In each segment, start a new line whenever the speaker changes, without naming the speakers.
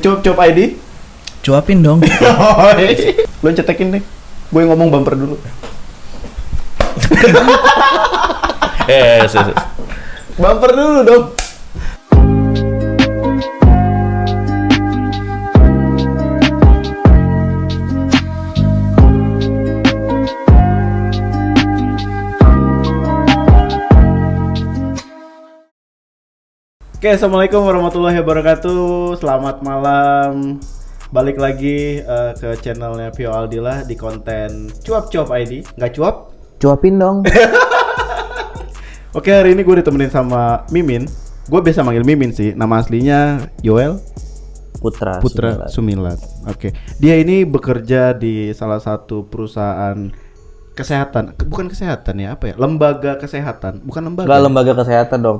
Cuap ID.
Cuapin dong.
Lu cetekin deh. Gue ngomong bumper dulu. Bumper dulu dong. Oke, assalamualaikum warahmatullahi wabarakatuh. Selamat malam. Balik lagi ke channelnya Vio Aldila di konten Cuap ID. Nggak cuap?
Cuapin dong.
Oke, hari ini gue ditemenin sama Mimin. Gue biasa manggil Mimin sih. Nama aslinya Yoel
Putra
Sumilat. Oke. Dia ini bekerja di salah satu perusahaan kesehatan. Bukan kesehatan ya, apa ya? Lembaga kesehatan. Bukan lembaga.
Enggak lembaga kesehatan dong,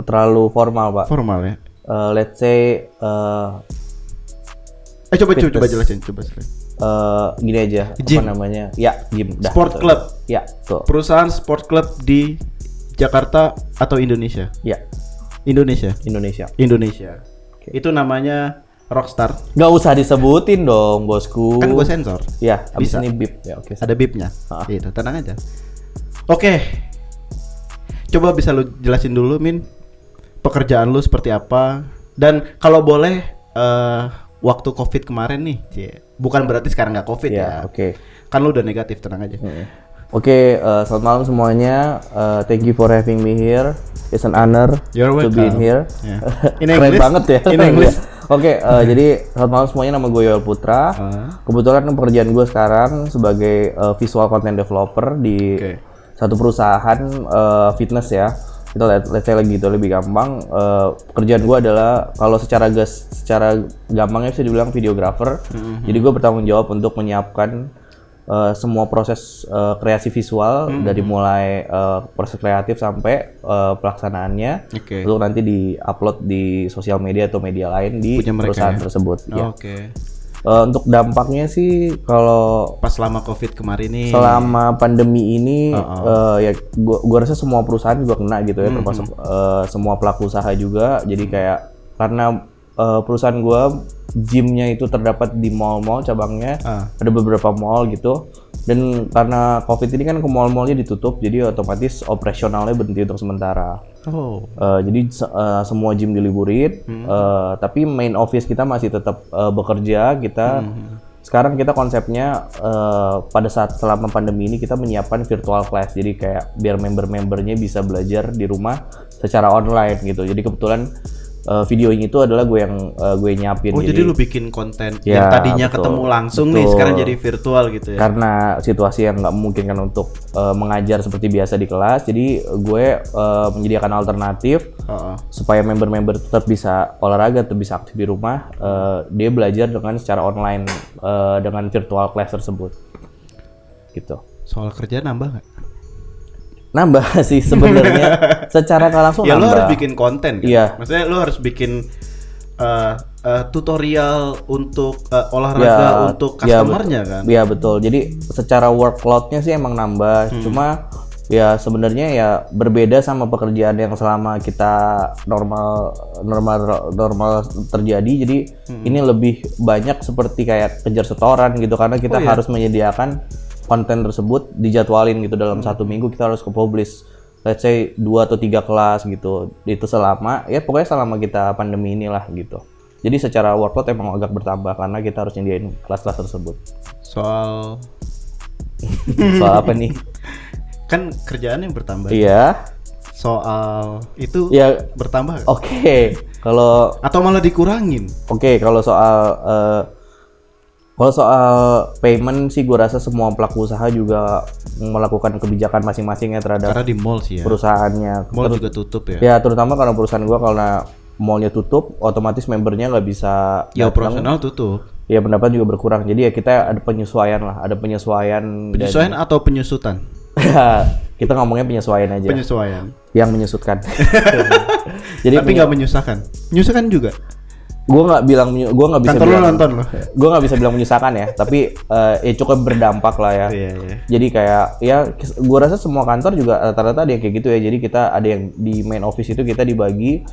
terlalu formal, Pak.
Formal ya.
Let's say
Coba
fitness.
jelasin,
Gini aja,
Gym.
apa namanya? Ya, gym. Dah,
Sport
betul.
club.
Ya, tuh.
Perusahaan sport club di Jakarta atau Indonesia?
Ya,
Indonesia.
Oke.
Itu namanya Rockstar.
Nggak usah disebutin dong, bosku.
Kan gue sensor.
Ya, abis
Bisa.
ini bip. Ya, oke.
Ada bipnya.
Ah.
Gitu, tenang aja. Oke. Coba bisa lu jelasin dulu, Min. Pekerjaan lu seperti apa? Dan kalau boleh waktu Covid kemarin nih, bukan berarti sekarang nggak Covid ya.
Oke.
Kan lu udah negatif, tenang aja.
Oke, selamat malam semuanya. Thank you for having me here. It's an honor
You're
to be in
welcome.
here.
Yeah. In
Keren
English?
banget ya.
In English.
Oke, jadi selamat malam semuanya. Nama gue Yoel Putra. Kebetulan pekerjaan gue sekarang sebagai visual content developer di satu perusahaan fitness ya. Kita let's say lagi itu lebih gampang. Pekerjaan gue adalah kalau secara gampangnya bisa dibilang videographer. Jadi gue bertanggung jawab untuk menyiapkan semua proses kreasi visual dari mulai proses kreatif sampai pelaksanaannya untuk nanti di-upload di sosial media atau media lain di perusahaan tersebut. Ya. Untuk dampaknya sih kalau
Pas selama Covid kemarin nih.
selama pandemi ini ya gua rasa semua perusahaan juga kena gitu ya, termasuk semua pelaku usaha juga. Jadi kayak karena perusahaan gua gymnya itu terdapat di mall-mall cabangnya, ada beberapa mall gitu. Dan karena Covid ini kan ke mall-mallnya ditutup, jadi otomatis operasionalnya berhenti untuk sementara. Jadi semua gym diliburin, tapi main office kita masih tetap bekerja. Sekarang kita konsepnya pada saat selama pandemi ini kita menyiapkan virtual class, jadi kayak biar member-membernya bisa belajar di rumah secara online gitu. Jadi kebetulan videonya itu adalah gue nyiapin.
Jadi lu bikin konten
Ya,
yang tadinya
betul,
ketemu langsung
betul.
nih sekarang jadi virtual gitu ya.
Karena situasi yang nggak memungkinkan untuk mengajar seperti biasa di kelas, jadi gue menyediakan alternatif supaya member-member tetap bisa olahraga, tetap bisa aktif di rumah. Dia belajar dengan secara online dengan virtual class tersebut. Gitu.
Soal kerja nambah nggak?
Nambah sih sebenarnya secara nggak langsung
Ya
nambah.
lo harus bikin konten kan?
Iya.
Maksudnya lo harus bikin tutorial untuk olahraga untuk customer-nya kan?
Iya betul. Jadi secara workload-nya sih emang nambah. Cuma ya sebenarnya ya berbeda sama pekerjaan yang selama kita normal terjadi. Jadi ini lebih banyak seperti kayak kejar setoran gitu, karena kita harus menyediakan konten tersebut dijadwalin gitu dalam satu minggu kita harus ke-publish let's say 2 atau 3 kelas gitu. Itu pokoknya selama kita pandemi inilah gitu. Jadi secara workload emang agak bertambah karena kita harus nyediain kelas-kelas tersebut.
Soal
Soal apa nih?
kan kerjaan yang bertambah.
Iya.
Soal itu
Ya,
bertambah nggak?
Oke. Kalau
Atau malah dikurangin?
Kalau soal payment sih gue rasa semua pelaku usaha juga melakukan kebijakan masing-masing ya terhadap
Karena di mall sih ya.
perusahaannya.
Mall juga tutup ya.
Ya terutama karena perusahaan gue, karena mallnya tutup, otomatis membernya nggak bisa
Ya
datang.
operasional tutup.
Ya pendapat juga berkurang. Jadi ya kita ada penyesuaian lah,
Penyesuaian atau penyusutan?
kita ngomongnya penyesuaian aja.
Penyesuaian.
Yang menyusutkan. Jadi
Tapi nggak menyusahkan. Menyusahkan juga.
gue nggak bisa
Kantor lu
bilang
nonton loh.
gue nggak bisa bilang menyusahkan ya, tapi ya cukup berdampak lah ya.
Iya.
Jadi kayak ya gue rasa semua kantor juga rata-rata ada yang kayak gitu ya. Jadi kita ada yang di main office itu kita dibagi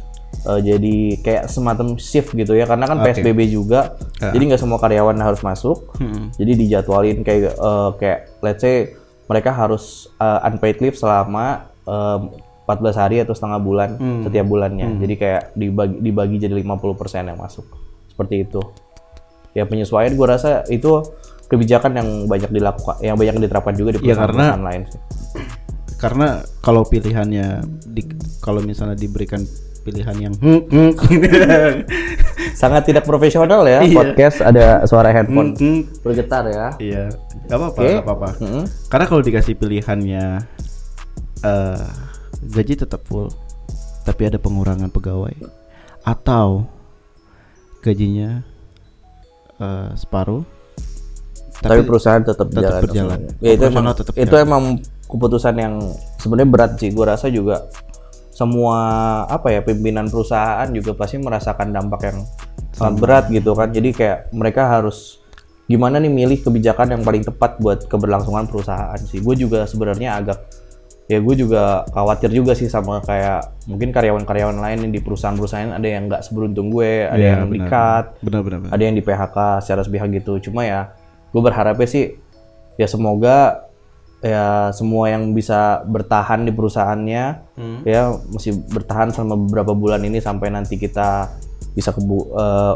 jadi kayak semacam shift gitu ya, karena kan PSBB juga. Jadi nggak semua karyawan harus masuk. Jadi dijadwalin kayak let's say mereka harus unpaid leave selama 14 hari atau setengah bulan setiap bulannya. Jadi kayak dibagi jadi 50% yang masuk. Seperti itu. Ya penyesuaian gue rasa itu kebijakan yang banyak dilakukan, yang banyak diterapkan juga di perusahaan lain sih.
Karena kalau pilihannya kalau misalnya diberikan pilihan yang
sangat tidak profesional ya. Podcast ada suara handphone bergetar ya.
Iya. Gak apa-apa. Karena kalau dikasih pilihannya gaji tetap full, tapi ada pengurangan pegawai, atau gajinya separuh,
tapi perusahaan tetap berjalan. Ya, itu emang keputusan yang sebenarnya berat sih. Gue rasa juga semua pimpinan perusahaan juga pasti merasakan dampak yang sangat berat gitu kan. Jadi kayak mereka harus gimana nih milih kebijakan yang paling tepat buat keberlangsungan perusahaan sih. Gue juga sebenarnya gue juga khawatir juga sih sama kayak mungkin karyawan-karyawan lain di perusahaan-perusahaan ada yang nggak seberuntung gue, ada yang di-cut, ada yang di PHK secara sepihak gitu. Cuma ya gue berharapnya sih ya semoga ya semua yang bisa bertahan di perusahaannya ya masih bertahan selama beberapa bulan ini sampai nanti kita bisa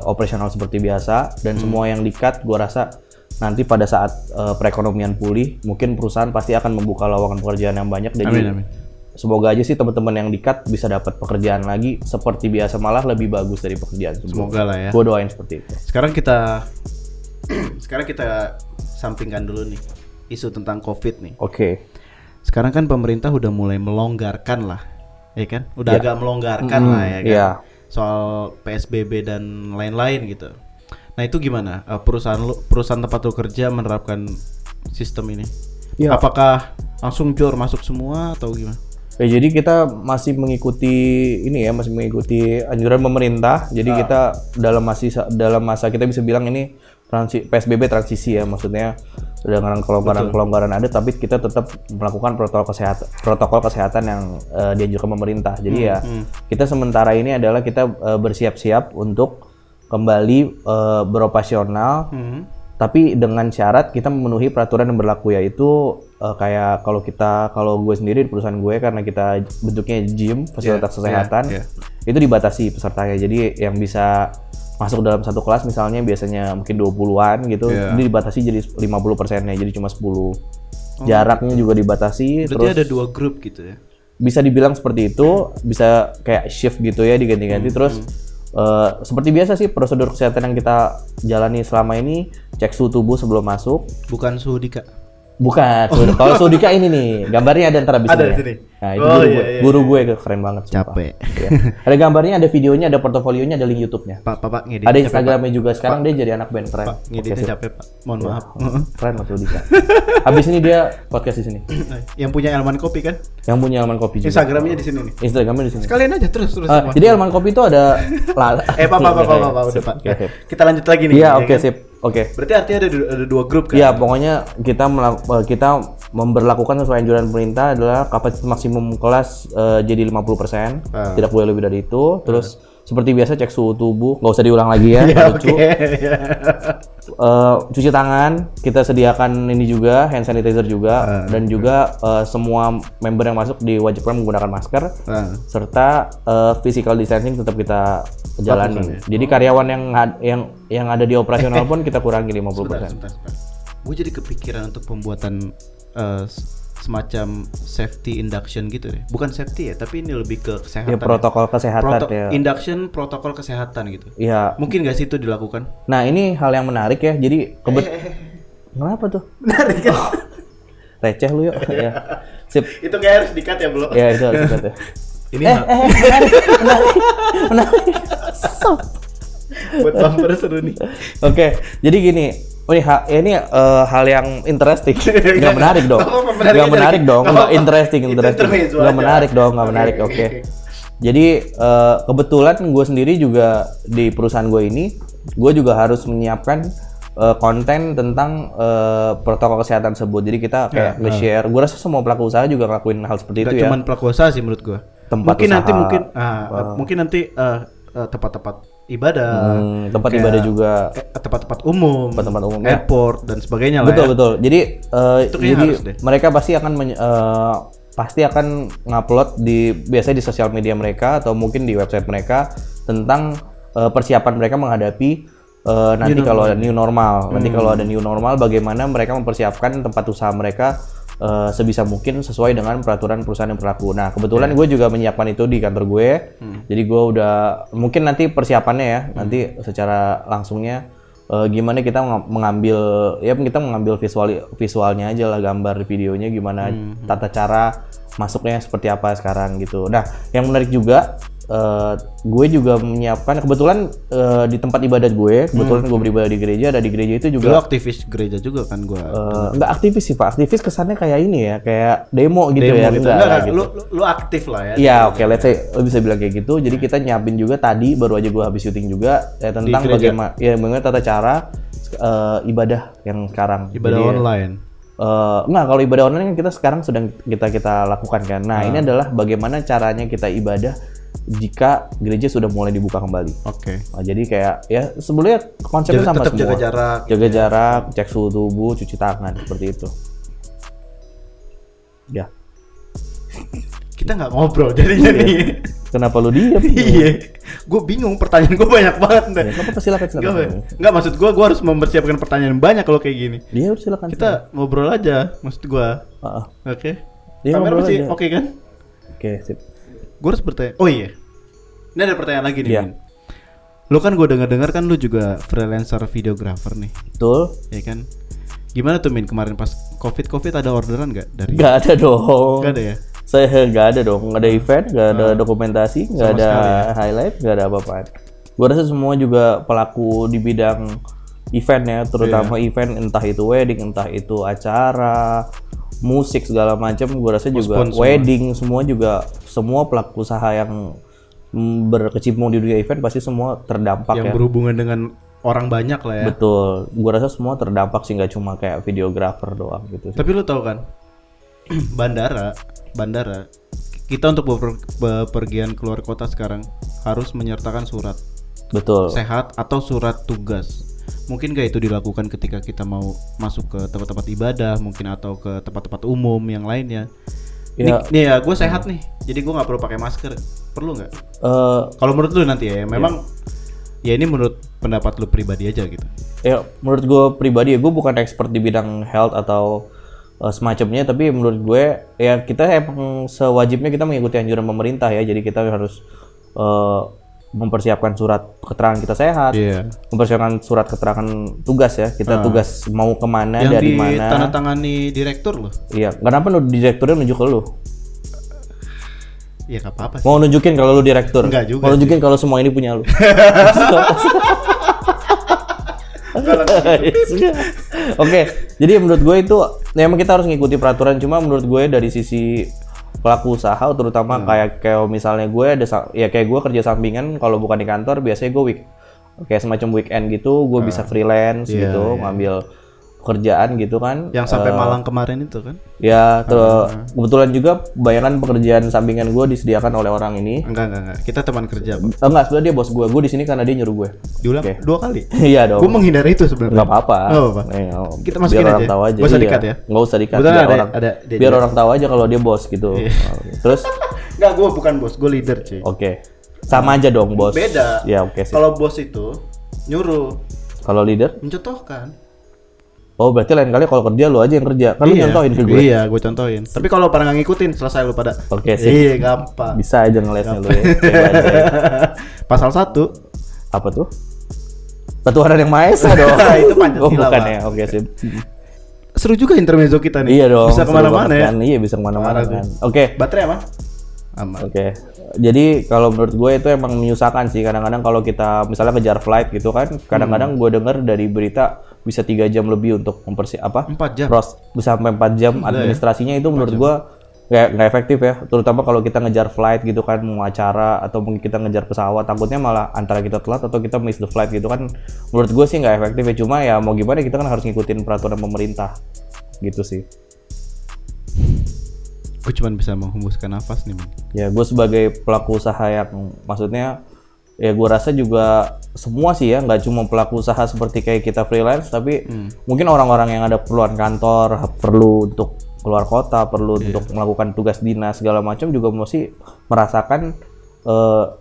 operasional seperti biasa, dan semua yang di-cut gue rasa nanti pada saat perekonomian pulih, mungkin perusahaan pasti akan membuka lowongan pekerjaan yang banyak. Jadi
amin.
Semoga aja sih teman-teman yang di-cut bisa dapat pekerjaan lagi seperti biasa, malah lebih bagus dari pekerjaan sebelumnya.
Semoga lah ya.
Gue doain seperti itu.
Sekarang kita sampingkan dulu nih isu tentang COVID nih.
Oke.
Sekarang kan pemerintah udah mulai melonggarkan lah, ya kan? Udah agak melonggarkan lah ya kan.
Yeah.
Soal PSBB dan lain-lain gitu. Nah itu gimana perusahaan tempat lu kerja menerapkan sistem ini?
Ya.
Apakah langsung jor masuk semua atau gimana?
Ya, jadi kita masih mengikuti anjuran pemerintah. Jadi kita dalam masa kita bisa bilang ini PSBB transisi ya, maksudnya dengan kelonggaran ada, tapi kita tetap melakukan protokol kesehatan yang dianjurkan pemerintah. Jadi kita sementara ini adalah kita bersiap-siap untuk kembali beroperasional, tapi dengan syarat kita memenuhi peraturan yang berlaku, yaitu kayak kalau gue sendiri di perusahaan gue, karena kita bentuknya gym, fasilitas kesehatan, itu dibatasi pesertanya. Jadi yang bisa masuk dalam satu kelas misalnya biasanya mungkin 20-an gitu, ini dibatasi jadi 50%-nya, jadi cuma 10. Jaraknya juga dibatasi.
Berarti ada 2 grup gitu ya?
Bisa dibilang seperti itu, bisa kayak shift gitu ya, diganti-ganti. Terus seperti biasa sih prosedur kesehatan yang kita jalani selama ini, cek suhu tubuh sebelum masuk. Bukan suhu Dika. Bukan. Kalau suhu Dika ini nih, gambarnya ada antara
ada di sini.
Nah, itu guru gue keren banget.
Capek.
Ya. Ada gambarnya, ada videonya, ada portofolionya, ada link YouTube-nya.
Pak ngedit.
Ada Instagramnya juga. Sekarang dia jadi anak band keren.
Pak ngeditnya capek Pak. Mohon maaf.
Keren Mas Dika. Habis ini dia podcast di sini.
Yang punya Elman Kopi kan?
Yang punya Elman Kopi juga.
Instagramnya di sini nih.
Instagramnya di sini.
Sekalian aja terus.
Jadi Elman Kopi itu ada
Pak udah Pak. Kita lanjut lagi nih.
Iya, oke sip. Oke.
Berarti artinya ada 2 grup kan?
Iya, pokoknya kita memberlakukan sesuai anjuran pemerintah adalah kapasitas maksimum kelas jadi 50%, tidak boleh lebih dari itu. Terus seperti biasa cek suhu tubuh, nggak usah diulang lagi ya, lucu. Cuci tangan, kita sediakan ini juga, hand sanitizer juga, dan juga semua member yang masuk diwajibkan menggunakan masker, serta physical distancing tetap kita jalani. Jadi karyawan yang ada di operasional pun kita kurangi 50%.
Sebentar. Gue jadi kepikiran untuk pembuatan semacam safety induction gitu deh. Bukan safety ya, tapi ini lebih ke kesehatan.
Ya, protokol kesehatan ya.
Induction protokol kesehatan gitu.
Iya.
Mungkin nggak sih itu dilakukan?
Nah, ini hal yang menarik ya. Jadi kenapa tuh?
Menarik kan?
Receh lu yuk. Ya. Sip.
Itu kayak harus di-cut ya, Bro?
Iya, itu harus di-cut ya.
Ini
menarik.
Buat bumper seru nih.
Oke, jadi gini. Ini hal yang interesting. Nggak menarik dong. Nggak menarik dong. Nggak interesting. Nggak menarik dong. Nggak menarik. Oke. Jadi kebetulan gue sendiri juga di perusahaan gue ini, gue juga harus menyiapkan konten tentang protokol kesehatan tersebut. Jadi kita kayak nge-share. Gue rasa semua pelaku usaha juga ngelakuin hal seperti itu ya.
Gak cuma pelaku usaha sih menurut gue.
Tempat
mungkin
usaha.
nanti mungkin nanti tempat-tempat ibadah,
tempat ibadah juga,
tempat-tempat umum,
tempat-tempat umum,
airport dan sebagainya lah.
Betul. Jadi
harus deh.
mereka pasti akan ngupload biasanya di sosial media mereka atau mungkin di website mereka tentang persiapan mereka menghadapi nanti kalau ada new normal. Nanti kalau ada new normal, bagaimana mereka mempersiapkan tempat usaha mereka sebisa mungkin sesuai dengan peraturan perusahaan yang berlaku. Nah, kebetulan gue juga menyiapkan itu di kantor gue. Jadi gue udah mungkin nanti persiapannya ya, nanti secara langsungnya gimana kita mengambil visualnya aja lah, gambar videonya gimana, tata cara masuknya seperti apa sekarang gitu. Nah, yang menarik juga gue juga menyiapkan kebetulan di tempat ibadat gue, kebetulan gue beribadah di gereja, ada di gereja itu juga.
Lu aktivis gereja juga kan gue?
Nggak aktivis sih Pak, aktivis kesannya kayak ini ya, kayak demo gitu ya.
Gitu. Enggak, gitu. Lu aktif lah ya.
Iya, oke, let's say lu bisa bilang kayak gitu. Jadi kita nyiapin juga tadi baru aja gue habis syuting juga tentang bagaimana tata cara ibadah yang sekarang.
Ibadah
jadi,
online.
Enggak, kalau ibadah online kan kita sekarang sedang kita lakukan kan. Nah, ini adalah bagaimana caranya kita ibadah jika gereja sudah mulai dibuka kembali.
Oke.
Nah, jadi kayak ya sebelumnya konsepnya sama
tetap
semua.
Jaga
jarak, cek suhu tubuh, cuci tangan seperti itu. Ya.
Kita nggak ngobrol jadinya nih.
Kenapa lu diam?
Iya. Gue bingung, pertanyaan gue banyak banget.
Apa silakan.
Enggak, maksud gue harus mempersiapkan pertanyaan banyak kalau kayak gini.
Iya, silakan.
Kita ngobrol aja, maksud gue. Oke. Kamera masih oke kan?
Oke, sip.
Gue harus bertanya. Oh iya. Ini ada pertanyaan lagi nih,
Iya.
Min. Lu kan gue dengar kan lu juga freelancer videographer nih.
Betul.
Iya kan? Gimana tuh, Min, kemarin pas Covid ada orderan nggak dari?
Nggak ada dong.
Nggak ada ya?
Saya nggak ada dong. Nggak ada event, nggak ada dokumentasi, nggak ada highlight, nggak ada apa-apaan. Gue rasa semua juga pelaku di bidang event ya, terutama event, entah itu wedding, entah itu acara, musik segala macam. Gue rasa juga wedding semua pelaku usaha yang berkecimpung di dunia event pasti semua terdampak
yang berhubungan dengan orang banyak lah ya.
Betul, gue rasa semua terdampak sih, nggak cuma kayak videographer doang gitu.
Tapi lu tahu kan, bandara kita untuk bepergian keluar kota sekarang harus menyertakan surat.
Betul.
Sehat atau surat tugas. Mungkin gak itu dilakukan ketika kita mau masuk ke tempat-tempat ibadah, mungkin atau ke tempat-tempat umum yang lainnya.
Ya.
Nih ya, gue sehat nih, jadi gue nggak perlu pakai masker. Perlu nggak? Kalau menurut lu nanti ya, memang ya ini menurut pendapat lu pribadi aja gitu.
Ya, menurut gue pribadi ya, gue bukan expert di bidang health atau semacamnya, tapi menurut gue ya kita emang sewajibnya kita mengikuti anjuran pemerintah ya. Jadi kita harus mempersiapkan surat keterangan kita sehat, mempersiapkan surat keterangan tugas ya, kita tugas mau kemana,
yang
dari mana. Yang
ditandatangani direktur loh.
Iya, kenapa direkturnya nunjuk ke lu?
Iya, gak apa-apa sih.
Mau nunjukin kalau lu direktur?
Enggak juga.
Mau nunjukin kalau semua ini punya lu? Oke, jadi menurut gue itu memang kita harus ngikuti peraturan, cuma menurut gue dari sisi pelaku usaha terutama kayak misalnya gue ada ya kayak gue kerja sampingan, kalau bukan di kantor biasanya gue kayak semacam weekend gitu gue bisa freelance gitu, ngambil pekerjaan gitu kan.
Yang sampai Malang kemarin itu kan?
Ya, kebetulan juga bayangan pekerjaan sampingan gue disediakan oleh orang ini.
Enggak. Kita teman kerja, Pak.
Enggak, sebenarnya dia bos gue. Gue di sini karena dia nyuruh gue.
Diulang 2 kali?
Iya dong.
Gue menghindari itu sebenarnya.
Enggak apa-apa.
Kita masukin
biar
aja.
Orang tahu aja.
Gak usah dikat ya?
Enggak usah dikat.
Biar
orang tahu aja kalau dia bos gitu. Terus?
Enggak, gue bukan bos. Gue leader, cuy.
Oke. Sama aja dong, bos.
Beda.
Ya, oke sih.
Kalau bos itu nyuruh.
Kalau leader?
Mencontohkan.
Oh, berarti lain kali kalau kerja lu aja yang kerja. Kan lu nyontohin ke gue.
Iya, gue contohin. Tapi kalau pada nggak ngikutin, selesai lu pada.
Oke sih.
Iya, gampang.
Bisa aja ngelesnya lu ya.
Pasal 1.
Apa tuh? Ketuhanan yang Maha Esa dong.
Itu Pancasila.
Oh, bukan ya. Oke sih.
Seru juga intermezzo kita nih.
Iya dong.
Bisa kemana-mana ya.
Kan? Iya, bisa kemana-mana kan. Oke.
Baterai aman? Aman.
Oke. Jadi kalau menurut gue itu emang menyusahkan sih, kadang-kadang kalau kita misalnya kejar flight gitu kan, kadang-kadang gue dengar dari berita bisa 3 jam lebih untuk
4 jam?
Bisa sampai 4 jam administrasinya itu menurut gue nggak efektif ya, terutama kalau kita ngejar flight gitu kan, mau acara atau mungkin kita ngejar pesawat, takutnya malah antara kita telat atau kita miss the flight gitu kan. Menurut gue sih nggak efektif ya, cuma ya mau gimana, kita kan harus ngikutin peraturan pemerintah gitu sih.
Gue cuma bisa menghembuskan nafas nih, Min.
Ya gue sebagai pelaku usaha yang maksudnya ya gue rasa juga semua sih ya, nggak cuma pelaku usaha seperti kayak kita freelance, tapi mungkin orang-orang yang ada keperluan kantor, perlu untuk keluar kota, perlu untuk melakukan tugas dinas segala macam juga mesti merasakan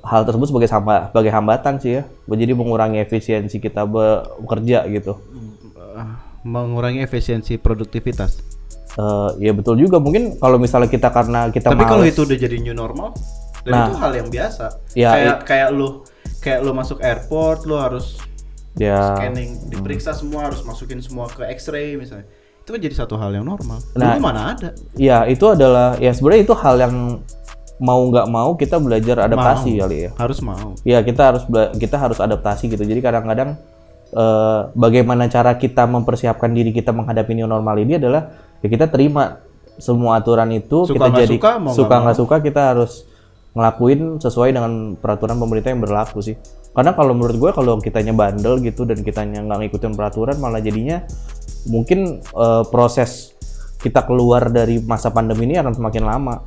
hal tersebut sebagai hambatan sih ya. Jadi mengurangi efisiensi kita bekerja gitu.
Mengurangi efisiensi produktivitas.
Ya betul juga, mungkin kalau misalnya kita karena kita
tapi kalau
males,
itu udah jadi new normal dan
Nah,
itu hal yang biasa.
ya,
kayak lu masuk airport, lu harus
ya
scanning, diperiksa semua, harus masukin semua ke X-ray misalnya. Itu kan jadi satu hal yang normal.
Nah,
Dulu mana ada?
ya itu adalah ya sebenarnya itu hal yang mau nggak mau kita belajar adaptasi kali ya.
Harus mau.
Ya kita harus adaptasi gitu. Jadi kadang-kadang bagaimana cara kita mempersiapkan diri kita menghadapi new normal ini adalah ya kita terima semua aturan itu,
Suka
kita
nggak
jadi
suka, mau
suka
nggak
nggak suka kita harus ngelakuin sesuai dengan peraturan pemerintah yang berlaku sih. Karena kalau menurut gue kalau kitanya bandel gitu dan kitanya nggak ngikutin peraturan, malah jadinya mungkin proses kita keluar dari masa pandemi ini akan semakin lama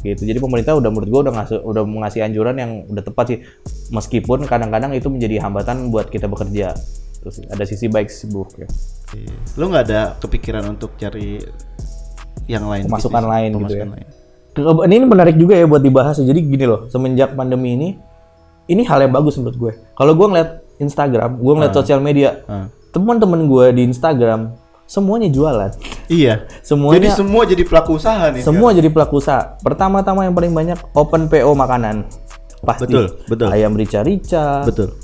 gitu. Jadi pemerintah menurut gue udah ngasih anjuran yang udah tepat sih, meskipun kadang-kadang itu menjadi hambatan buat kita bekerja. Terus ada sisi baik sisi buruk ya.
Lu nggak ada kepikiran untuk cari yang lain,
Pemasukan
bisnis,
lain gitu
pemasukan
ya.
lain.
Ini menarik juga ya buat dibahas. Jadi gini loh, semenjak pandemi ini hal yang bagus menurut gue. Kalau gue ngeliat Instagram, gue ngeliat sosial media, teman-teman gue di Instagram semuanya jualan.
Iya.
Semuanya.
Jadi semua jadi pelaku usaha nih.
Semua jadi pelaku usaha. Pertama-tama yang paling banyak open PO makanan. Pasti.
Betul.
Ayam rica-rica.
Betul.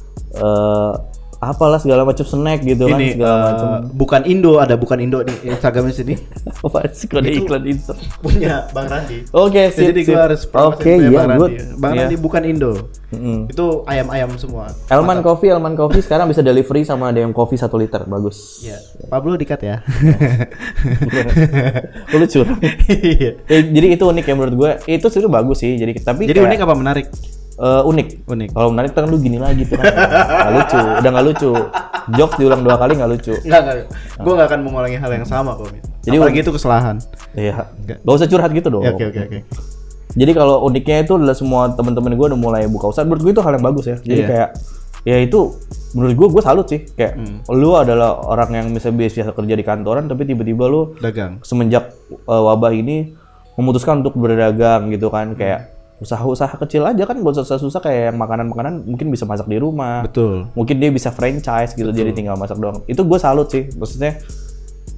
Apalah segala macam snack gitu kan,
Ini
segala macam.
bukan Indo di Instagramnya sini.
Apa sih kode iklan itu?
Punya Bang Randi.
Oke, sip.
Jadi gue harus promosi
Oke,
punya
iya,
Bang
good.
Randi. Bang Randi bukan Indo. Itu ayam-ayam semua.
Elman Coffee sekarang bisa delivery sama ada yang coffee 1 liter, bagus.
Iya. Pablo dikat ya.
Lucu.
Iya.
Jadi itu unik ya menurut gue. Itu sebenarnya bagus sih. Jadi
unik apa menarik?
Unik. Kalau menarik kan lu gini lagi tuh kan. Nggak lucu, udah nggak lucu. Jokes diulang 2 kali nggak lucu.
Enggak. Gue nggak akan mengulangi hal yang sama kok.
Jadi
apalagi itu kesalahan.
Iya. Gak usah curhat gitu dong.
Ya, oke.
Jadi kalau uniknya itu adalah semua teman-teman gue udah mulai buka usaha. Menurut gue itu hal yang bagus ya. Jadi kayak ya itu menurut gue salut sih. Kayak lu adalah orang yang biasa kerja di kantoran tapi tiba-tiba lu
dagang.
Semenjak wabah ini memutuskan untuk berdagang gitu kan, kayak usaha-usaha kecil aja kan, gak usah susah kayak yang makanan-makanan mungkin bisa masak di rumah.
Betul.
Mungkin dia bisa franchise gitu, jadi tinggal masak doang. Itu gue salut sih. Maksudnya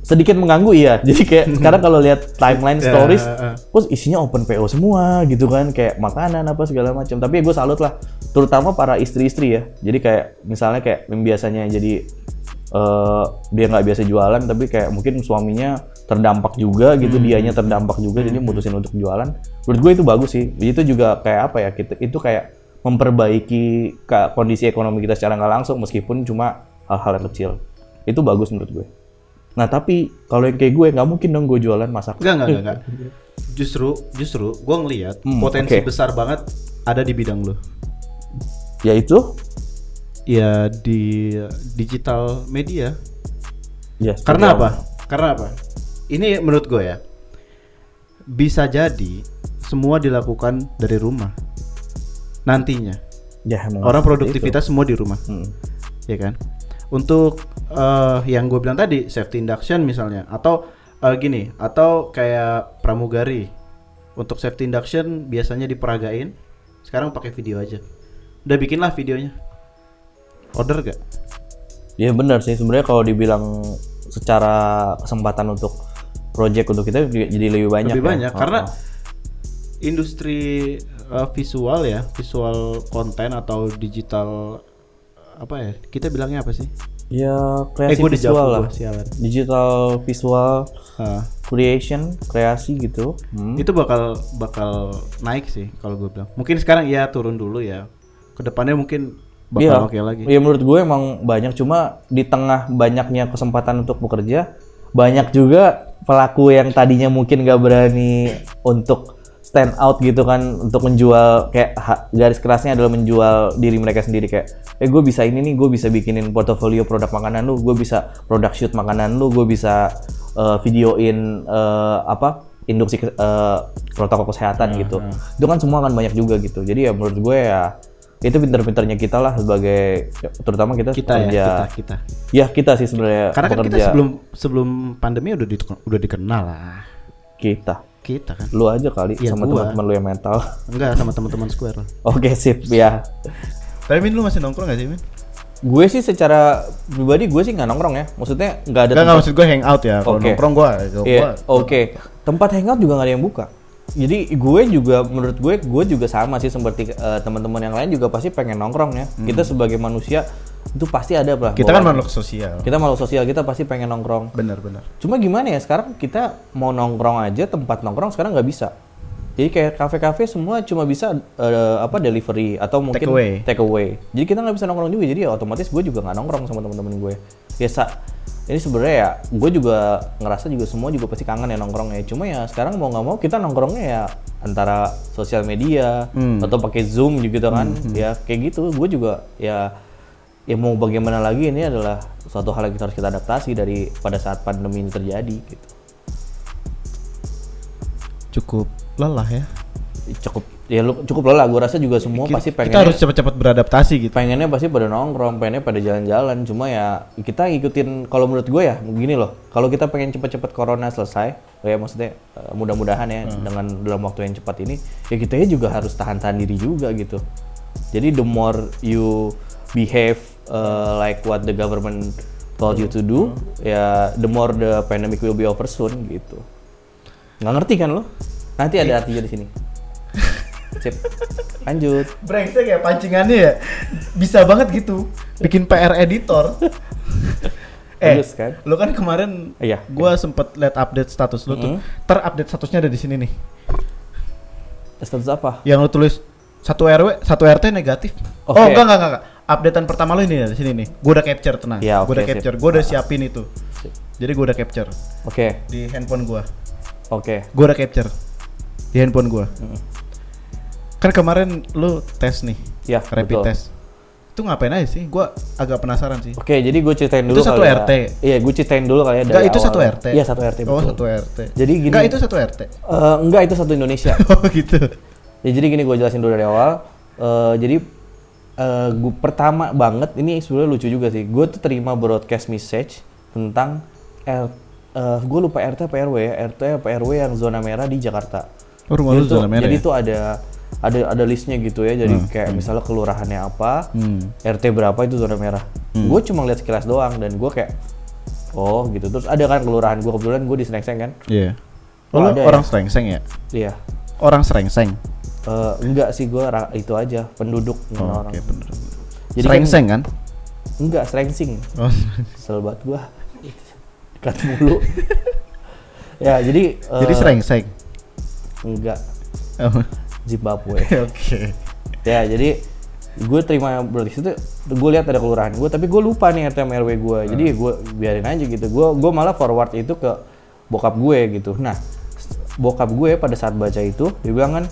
sedikit mengganggu iya. Jadi kayak sekarang kalau lihat timeline stories, terus isinya open PO semua gitu kan, kayak makanan apa segala macam. Tapi gue salut lah, terutama para istri-istri ya. Jadi kayak misalnya kayak yang biasanya jadi dia nggak biasa jualan, tapi kayak mungkin suaminya terdampak juga gitu, dianya terdampak juga, jadi mutusin untuk jualan. Menurut gue itu bagus sih. Itu juga kayak apa ya? Itu kayak memperbaiki kondisi ekonomi kita secara nggak langsung, meskipun cuma hal-hal yang kecil. Itu bagus menurut gue. Nah tapi kalau yang kayak gue nggak mungkin dong gue jualan masak.
Enggak. Justru gue ngelihat potensi besar banget ada di bidang lo.
Yaitu?
Ya di digital media.
Ya.
Karena apa? Ini menurut gue ya, bisa jadi semua dilakukan dari rumah nantinya.
Ya,
orang produktivitas semua di rumah, ya kan? Untuk yang gue bilang tadi, safety induction misalnya, atau atau kayak pramugari. Untuk safety induction biasanya diperagain, sekarang pakai video aja. Udah bikinlah videonya. Order gak?
Ya benar sih, sebenarnya kalau dibilang secara kesempatan untuk project untuk kita jadi lebih banyak. Karena industri visual konten atau digital apa ya? Kita bilangnya apa sih? Ya kreasi visual lah. Digital visual creation, kreasi gitu.
Itu bakal naik sih kalau gue bilang. Mungkin sekarang ya turun dulu ya. Kedepannya mungkin bakal oke lagi.
Iya menurut gue emang banyak, cuma di tengah banyaknya kesempatan untuk bekerja, banyak juga pelaku yang tadinya mungkin nggak berani untuk stand out gitu kan, untuk menjual kayak garis kerasnya adalah menjual diri mereka sendiri kayak, gue bisa ini nih, gue bisa bikinin portofolio produk makanan lu, gue bisa product shoot makanan lu, gue bisa videoin induksi protokol kesehatan gitu. Itu kan semua kan banyak juga gitu. Jadi ya menurut gue ya itu pinter-pinternya kita lah sebagai, terutama kita pekerja. Kita sih sebenarnya.
Karena kan kita sebelum pandemi udah dikenal lah. Kita kan.
Lu aja kali ya, sama teman-teman lu yang mental.
Enggak, sama teman-teman Square lah.
Oke, sip ya.
Tapi Min, lu masih nongkrong gak sih, Min?
Gue sih secara pribadi gue sih nggak nongkrong ya. Maksudnya nggak ada.
Nggak, maksud gue hangout ya. Kalau nongkrong gue.
Oke. Tempat hangout juga nggak ada yang buka. Jadi gue juga, menurut gue juga sama sih seperti teman-teman yang lain juga pasti pengen nongkrong ya. Kita sebagai manusia itu pasti ada lah.
Kita kan makhluk sosial.
Kita pasti pengen nongkrong.
Benar.
Cuma gimana ya, sekarang kita mau nongkrong aja, tempat nongkrong sekarang nggak bisa. Jadi kayak kafe-kafe semua cuma bisa delivery atau mungkin take away. Jadi kita nggak bisa nongkrong juga. Jadi ya otomatis gue juga nggak nongkrong sama teman-teman gue. Ini sebenarnya ya gue juga ngerasa juga semua juga pasti kangen ya nongkrongnya. Cuma ya sekarang mau nggak mau kita nongkrongnya ya antara sosial media atau pakai Zoom gitu kan. Ya kayak gitu. Gue juga ya mau bagaimana lagi, ini adalah suatu hal yang kita harus adaptasi dari pada saat pandemi ini terjadi gitu.
Cukup lelah ya.
Cukup lelah. Gue rasa juga semua pasti pengen.
Kita harus cepat-cepat beradaptasi gitu.
Pengennya pasti pada nongkrong, pengennya pada jalan-jalan. Cuma ya kita ngikutin. Kalau menurut gue ya begini loh. Kalau kita pengen cepat-cepat corona selesai, ya maksudnya mudah-mudahan ya dengan dalam waktu yang cepat ini, ya kita juga harus tahan-tahan diri juga gitu. Jadi the more you behave like what the government told you to do, ya the more the pandemic will be over soon gitu. Nggak ngerti kan lo? Nanti ada artinya di sini. Sip. Lanjut.
Brengsek ya pancingannya ya. Bisa banget gitu. Bikin PR editor.
Bagus kan?
Lu kan kemarin gua sempet liat update status lu tuh. Terupdate statusnya ada di sini nih.
Status apa?
Yang lu tulis 1 RW, 1 RT negatif.
Okay.
Oh, enggak. Updatean pertama lu ini ya di sini nih. Gua udah capture, tenang.
Ya,
gua udah capture. Gua udah siapin itu. Jadi gua udah capture.
Oke.
Di handphone gua.
Oke.
Gua udah capture di handphone gua. Kan kemarin lu tes nih.
Ya,
rapid test. Itu ngapain aja sih? Gua agak penasaran sih.
Oke, jadi gue ceritain dulu.
Itu 1 RT.
Iya, gue ceritain dulu kali ya dari
awal. Itu 1 RT.
Iya, 1 RT.
Oh,
betul.
1 RT.
Jadi gini.
Enggak, itu 1 RT.
Enggak, itu 1 Indonesia.
Oh, gitu.
Ya, jadi gini gue jelasin dulu dari awal. Jadi gue pertama banget, ini sebenarnya lucu juga sih. Gue tuh terima broadcast message tentang gue lupa RT apa RW ya, RT apa RW yang zona merah di Jakarta.
Oh, rumah lu zona merah.
Jadi
ya?
tuh ada listnya gitu ya. Jadi kayak misalnya kelurahannya apa, RT berapa itu zona merah. Gue cuma lihat sekilas doang dan gue kayak oh gitu. Terus ada kan kelurahan gue, kebetulan gue di Srengseng kan.
Iya. Yeah. Oh, orang ya? Srengseng ya?
Iya.
Orang Srengseng.
Enggak sih, gue itu aja penduduk orang.
Oke, penduduk.
Jadi
Srengseng kan?
Enggak, Srengsing.
Oh.
Kesel banget gue. Dekat mulu. Ya, jadi
Srengseng.
Enggak.
Oh.
Zimbabwe.
Oke.
Ya, jadi gue terima broadcast itu, gue lihat ada kelurahan gue, tapi gue lupa nih RT RW gue. Jadi gue biarin aja gitu. Gue malah forward itu ke bokap gue gitu. Nah, bokap gue pada saat baca itu dia bilang kan,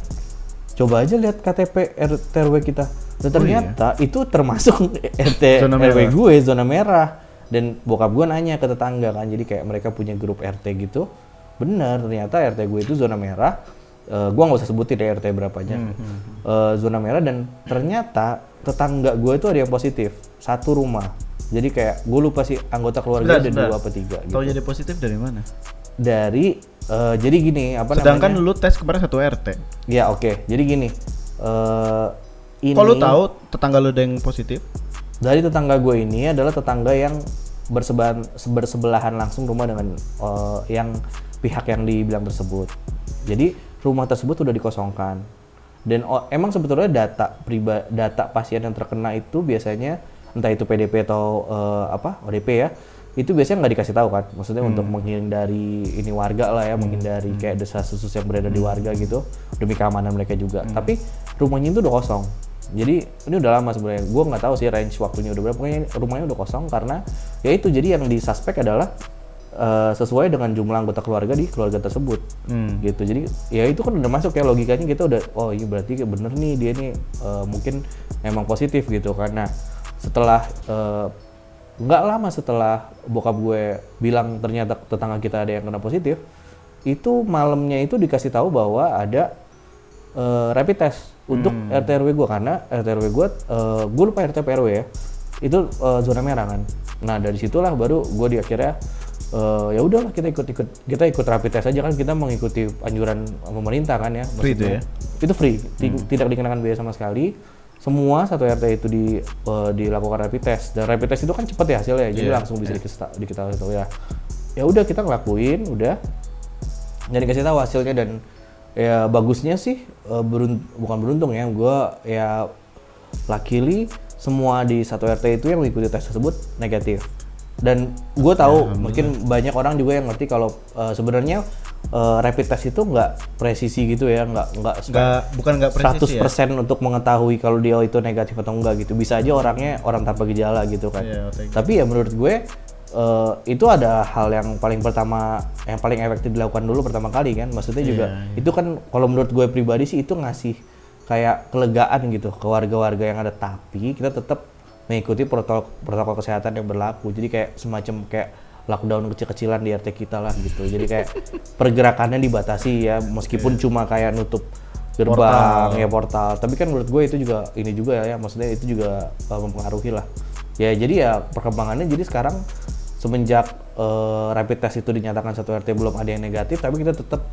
coba aja lihat KTP RT RW kita. Dan ternyata itu termasuk RT RW gue zona merah. Dan bokap gue nanya ke tetangga kan, jadi kayak mereka punya grup RT gitu. Benar, ternyata RT gue itu zona merah. Gue nggak usah sebutin deh RT berapanya. Zona merah, dan ternyata tetangga gue itu ada yang positif 1 rumah. Jadi kayak gue lupa sih anggota keluarga ada 2 apa 3 gitu.
Tahu jadi positif dari mana?
Dari jadi gini
sedangkan lu tes kemarin 1 RT.
Ya oke. Jadi gini. Ini.
Kalau lu tahu tetangga lu ada yang positif?
Dari tetangga gue ini adalah tetangga yang bersebelahan langsung rumah dengan yang pihak yang dibilang tersebut. Jadi rumah tersebut udah dikosongkan. Dan emang sebetulnya data pasien yang terkena itu biasanya entah itu PDP atau ODP ya, itu biasanya nggak dikasih tahu kan. Maksudnya untuk menghindari ini warga lah ya, menghindari kayak desas-desus yang beredar di warga gitu, demi keamanan mereka juga. Tapi rumahnya itu udah kosong. Jadi ini udah lama sebenarnya. Gue nggak tahu sih range waktunya udah berapa. Pokoknya rumahnya udah kosong karena ya itu. Jadi yang disuspek adalah sesuai dengan jumlah anggota keluarga di keluarga tersebut. Gitu. Jadi ya itu kan udah masuk ya, logikanya kita udah oh iya berarti bener nih dia nih mungkin memang positif gitu. Karena setelah nggak lama setelah bokap gue bilang ternyata tetangga kita ada yang kena positif, itu malamnya itu dikasih tahu bahwa ada rapid test untuk RT RW gue, karena RT RW gue lupa RT RW ya, itu zona merah kan. Nah dari situlah baru gue akhirnya ya udahlah kita ikut rapid test aja, kan kita mengikuti anjuran pemerintah kan ya.
Free itu ya?
Itu free, tidak dikenakan biaya sama sekali. Semua satu RT itu dilakukan rapid test, dan rapid test itu kan cepat ya hasilnya, jadi langsung bisa diketahui tahu ya. Ya udah kita ngelakuin, udah jadi kasih tahu hasilnya, dan ya bagusnya sih bukan beruntung ya, gue ya luckily semua di satu RT itu yang mengikuti tes tersebut negatif. Dan gue tahu mungkin banyak orang juga yang ngerti kalau sebenarnya rapid test itu nggak presisi gitu ya,
bukan nggak presisi
100% untuk mengetahui kalau dia itu negatif atau enggak gitu. Bisa aja orangnya orang tanpa gejala gitu kan. Tapi ya menurut gue itu ada hal yang paling efektif dilakukan dulu pertama kali kan. Maksudnya juga itu kan kalau menurut gue pribadi sih itu ngasih kayak kelegaan gitu ke warga-warga yang ada, tapi kita tetap mengikuti protokol kesehatan yang berlaku. Jadi kayak semacam kayak lockdown kecil-kecilan di RT kita lah gitu. Jadi kayak pergerakannya dibatasi ya, meskipun cuma kayak nutup gerbang portal. Tapi kan menurut gue itu juga ya, maksudnya itu juga mempengaruhi lah. Ya jadi ya perkembangannya jadi sekarang semenjak rapid test itu dinyatakan satu RT belum ada yang negatif, tapi kita tetap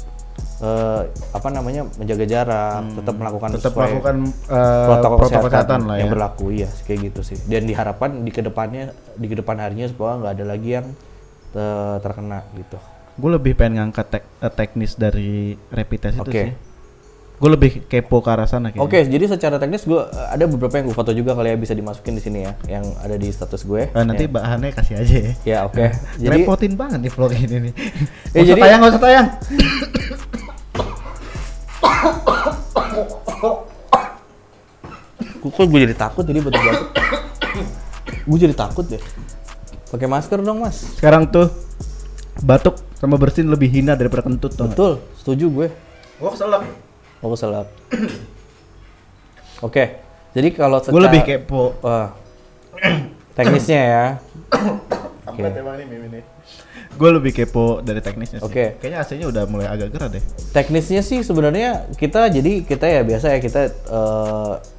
menjaga jarak, tetap melakukan protokol kesehatan lah yang berlaku ya, kayak gitu sih. Dan diharapkan di kedepan harinya supaya nggak ada lagi yang terkena gitu.
Gue lebih pengen ngangkat teknis dari rapid test itu sih. Gue lebih kepo ke arah sana kayaknya.
Oke, jadi secara teknis gue ada beberapa yang gue foto juga kali ya, bisa dimasukin di sini ya, yang ada di status gue.
Nanti bahannya kasih aja ya.
Ya oke.
Jadi repotin banget nih vlog ini nih. Nggak usah tayang.
Kok gue jadi takut jadi batuk-batuk. Gue jadi takut deh. Pakai masker dong mas.
Sekarang tuh batuk sama bersin lebih hina daripada kentut tuh.
Betul, setuju gue.
Gue keselak.
Oh keselak. Oke, jadi kalau
gue lebih kepo
teknisnya ya.
Apa tema ini? Gue lebih kepo dari teknisnya sih.
Oke.
Kayaknya AC-nya udah mulai agak gerah deh.
Teknisnya sih sebenarnya kita ya biasa ya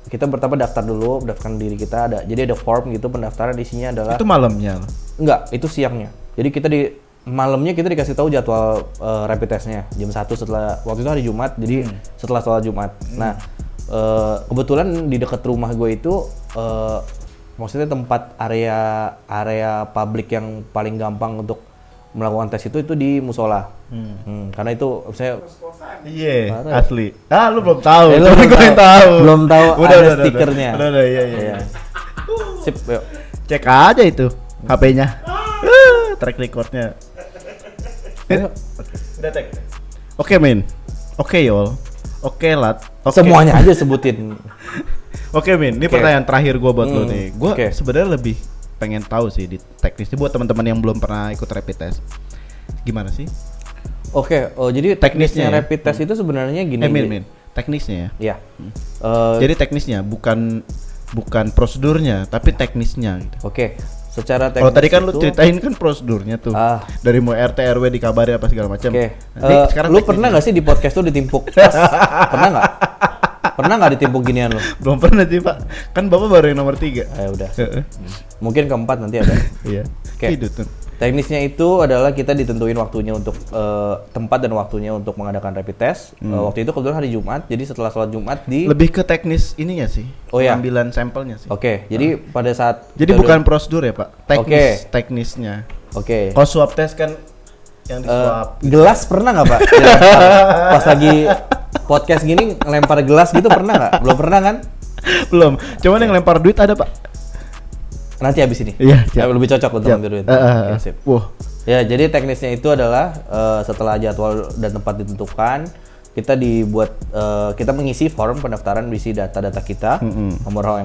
kita pertama daftarkan diri kita, jadi ada form gitu pendaftaran, isinya adalah.
Itu malamnya?
Enggak, itu siangnya. Jadi malamnya kita dikasih tahu jadwal rapid testnya jam 1 setelah, waktu itu hari Jumat, jadi setelah sholat Jumat. Nah kebetulan di dekat rumah gue itu maksudnya tempat area publik yang paling gampang untuk melakukan tes itu di musola. Karena itu saya
asli. Lu belum tahu.
Belum tahu ada stikernya.
Udah, iya.
Sip, yuk.
Cek aja itu HP-nya. Track recordnya. Udah tag. Oke, Min. Oke, Yol. Oke, Lat.
Semuanya aja sebutin.
Oke, Min. Ini pertanyaan terakhir gue buat lo nih. Gue sebenarnya lebih pengen tahu sih di teknisnya buat teman-teman yang belum pernah ikut rapid test. Gimana sih?
Oke, jadi teknisnya rapid test itu sebenarnya gini.
Min. Teknisnya ya?
Iya.
Jadi teknisnya bukan prosedurnya, tapi teknisnya gitu.
Oke. Secara teknis.
Kalau tadi kan lu ceritain kan prosedurnya tuh. Dari mau RT RW dikabari apa segala macam.
Oke. Lu pernah nggak sih di podcast tuh ditimpuk tas? Pernah nggak? Pernah nggak ditimpuk ginian lu?
Belum pernah sih Pak. Kan Bapak baru yang nomor 3.
Udah. Mungkin keempat nanti ada.
Iya.
Oke. Teknisnya itu adalah kita ditentuin waktunya untuk tempat dan waktunya untuk mengadakan rapid test. Waktu itu kebetulan hari Jumat, jadi setelah sholat Jumat
lebih ke teknis ininya sih. Pengambilan sampelnya sih.
Oke. Jadi pada saat.
Jadi bukan prosedur ya Pak. Teknisnya.
Oke.
Kalau swab test kan yang disuap.
Gelas pernah nggak Pak? Pas lagi podcast gini ngelempar gelas gitu pernah nggak? Belum pernah kan?
Belum. Cuman yang lempar duit ada Pak.
Nanti habis ini.
Iya.
Lebih cocok untuk ngambil duit.
Sip.
Ya, jadi teknisnya itu adalah setelah jadwal dan tempat ditentukan, kita kita mengisi form pendaftaran, berisi data-data kita, nomor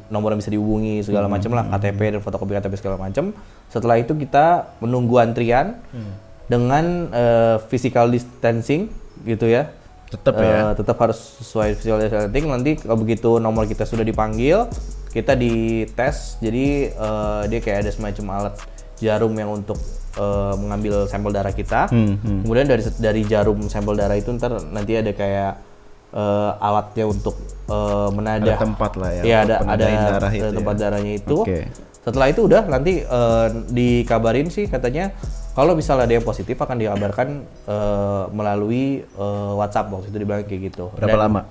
yang bisa dihubungi segala macam lah, KTP dan fotokopi KTP segala macam. Setelah itu kita menunggu antrian dengan physical distancing gitu ya. Tetap harus sesuai physical distancing. Nanti kalau begitu nomor kita sudah dipanggil, kita dites. Jadi dia kayak ada semacam alat jarum yang untuk mengambil sampel darah kita. Kemudian dari jarum sampel darah itu nanti ada kayak alatnya untuk menadah.
Ada tempat lah ya.
Iya, ada tempat darahnya itu. Setelah itu udah nanti dikabarin sih katanya kalau misalnya ada yang positif akan dikabarkan melalui WhatsApp, waktu itu dibilang kayak gitu.
Berapa lama?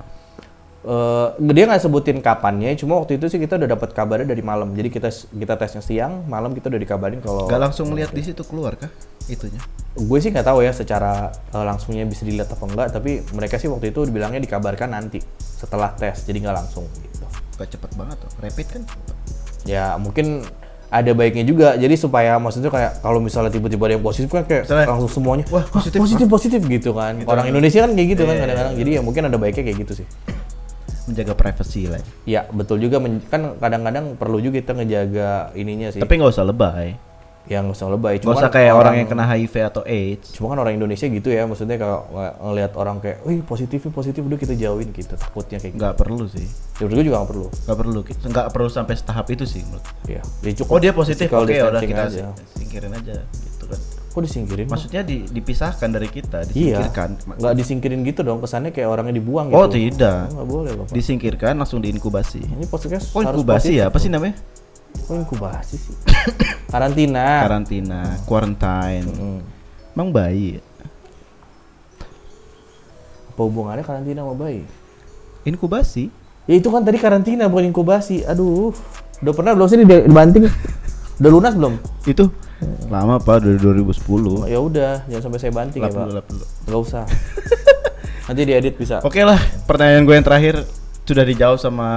Dia nggak sebutin kapannya, cuma waktu itu sih kita udah dapat kabarnya dari malam. Jadi kita tesnya siang, malam kita udah dikabarin kalau.
Gak langsung lihat di situ keluar kah itunya?
Gue sih nggak tahu ya secara langsungnya bisa dilihat apa enggak, tapi mereka sih waktu itu dibilangnya dikabarkan nanti setelah tes, jadi nggak langsung gitu.
Gak cepet banget tuh, rapid kan?
Ya mungkin ada baiknya juga, jadi supaya maksudnya kayak kalau misalnya tiba-tiba ada yang positif kan kayak langsung semuanya wah positif gitu kan. Orang Indonesia kan kayak gitu kan kadang-kadang. Jadi ya mungkin ada baiknya kayak gitu sih.
Menjaga privasi lah.
Ya betul juga, kan kadang-kadang perlu juga kita ngejaga ininya sih.
Tapi nggak usah lebay.
Ya nggak usah lebay.
Nggak usah kayak orang yang kena HIV atau AIDS.
Cuma kan orang Indonesia gitu ya, maksudnya kalau ngelihat orang kayak, wih positif udah kita jauhin gitu, takutnya kayak.
Nggak perlu sih.
Ya menurut gue juga nggak perlu.
Nggak perlu sampai tahap itu sih menurut.
Iya. Cukup.
Oh dia positif, oke udah kita
aja.
singkirin aja gitu kan.
Kok disingkirin?
Maksudnya dipisahkan dari kita, disingkirkan.
Iya. Nggak disingkirin gitu dong, kesannya kayak orangnya dibuang gitu.
Oh tidak.
Nggak boleh loh Pak.
Disingkirkan langsung diinkubasi.
Ini podcast
Oh inkubasi ya? Apa sih namanya?
Oh inkubasi sih. Karantina,
quarantine. Emang bayi?
Apa hubungannya karantina sama bayi?
Inkubasi?
Ya itu kan tadi karantina bukan inkubasi. Aduh, udah pernah belum sih dibanting? Udah lunas belum?
Itu lama Pak, dari 2010.
Ya udah, jangan sampai saya banting ya Pak. Nggak usah. Nanti diedit bisa.
Oke lah, pertanyaan gue yang terakhir sudah dijawab sama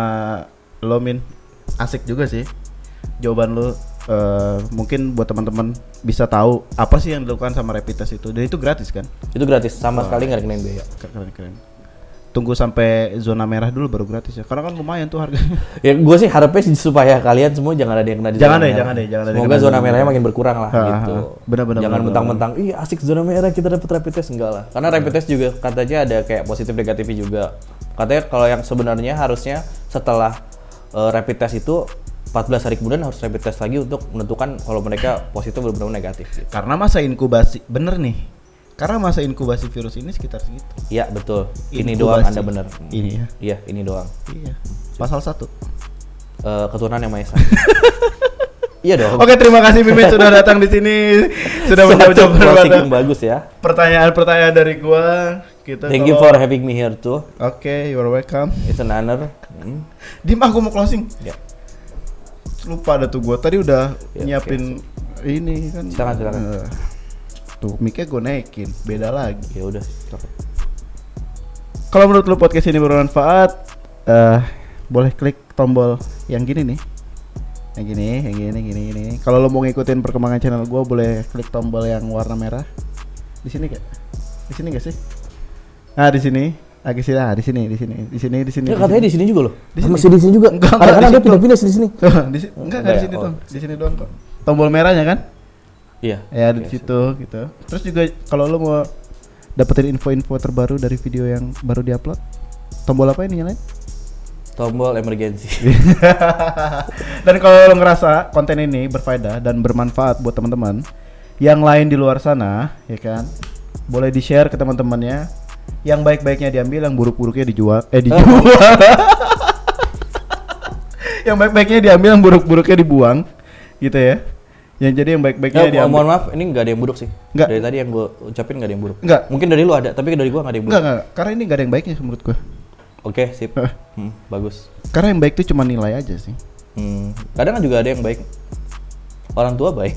lo Min. Asik juga sih jawaban lo. Mungkin buat teman-teman bisa tahu apa sih yang dilakukan sama rapid test itu. Dan itu gratis kan?
Itu gratis, sama sekali nggak dikenain biaya.
Keren. Tunggu sampai zona merah dulu baru gratis ya. Karena kan lumayan tuh harganya.
Ya gue sih harapnya supaya kalian semua jangan ada yang kena di zona merah. Jangan ada. Semoga zona merahnya makin berkurang lah gitu.
Benar.
Jangan mentang-mentang, ih asik zona merah kita dapat rapid test, enggak lah. Karena rapid test juga katanya ada kayak positif negatifnya juga. Katanya kalau yang sebenarnya harusnya setelah rapid test itu 14 hari kemudian harus rapid test lagi untuk menentukan kalau mereka positif benar-benar negatif gitu.
Karena masa inkubasi, bener nih. Karena masa inkubasi virus ini sekitar segitu.
Iya betul. Ini
Inkubasi.
doang Anda benar.
Ini ya.
Iya ini doang.
Iya. Pasal 1.
Keturunan yang Maha Esa. Iya dong.
Oke, terima kasih Mimin sudah datang di sini. Sudah menjawab
yang bagus ya.
Pertanyaan-pertanyaan dari gua.
Thank you for having me here too.
Oke, you're welcome.
It's an honor.
Dim, aku mau closing.
Ya.
Lupa ada tuh gua tadi udah nyiapin ini kan.
Silakan.
Tuh mic-nya gue naikin, beda lagi.
Ya udah.
Kalau menurut lu podcast ini bermanfaat, boleh klik tombol yang gini nih. Yang gini. Kalau lo mau ngikutin perkembangan channel gue, boleh klik tombol yang warna merah. Di sini gak? Di sini gak sih? Nah, di sini. Di sini.
Ya katanya di sini juga loh.
Masih
di sini juga.
Enggak,
ada pindah-pindah di sini.
Enggak di sini doang. Di sini doang kok. Tombol merahnya kan?
Iya.
Ya di situ gitu. Terus juga kalau lo mau dapetin info-info terbaru dari video yang baru diupload, tombol apa ini nyalain?
Tombol emergency.
Dan kalau lo ngerasa konten ini berfaedah dan bermanfaat buat teman-teman yang lain di luar sana, ya kan, boleh di-share ke teman-temannya. Yang baik-baiknya diambil, yang buruk-buruknya dijual. Yang baik-baiknya diambil, yang buruk-buruknya dibuang, gitu ya. Yang jadi yang baik-baiknya diambil.
Mohon maaf, ini nggak ada yang buruk sih.
Nggak.
Dari tadi yang gue ucapin nggak ada yang buruk.
Nggak.
Mungkin dari lu ada, tapi dari gue nggak ada yang buruk.
Nggak. Karena ini nggak ada yang baiknya menurut gue.
Oke, sip. Bagus.
Karena yang baik itu cuma nilai aja sih.
Kadang juga ada yang baik. Orang tua baik.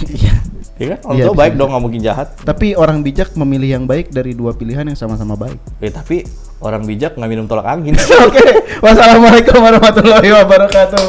Iya.
Iya kan? Orang tua baik dong, nggak mungkin jahat.
Tapi orang bijak memilih yang baik dari dua pilihan yang sama-sama baik.
Tapi orang bijak nggak minum tolak angin.
Oke. Wassalamualaikum warahmatullahi wabarakatuh.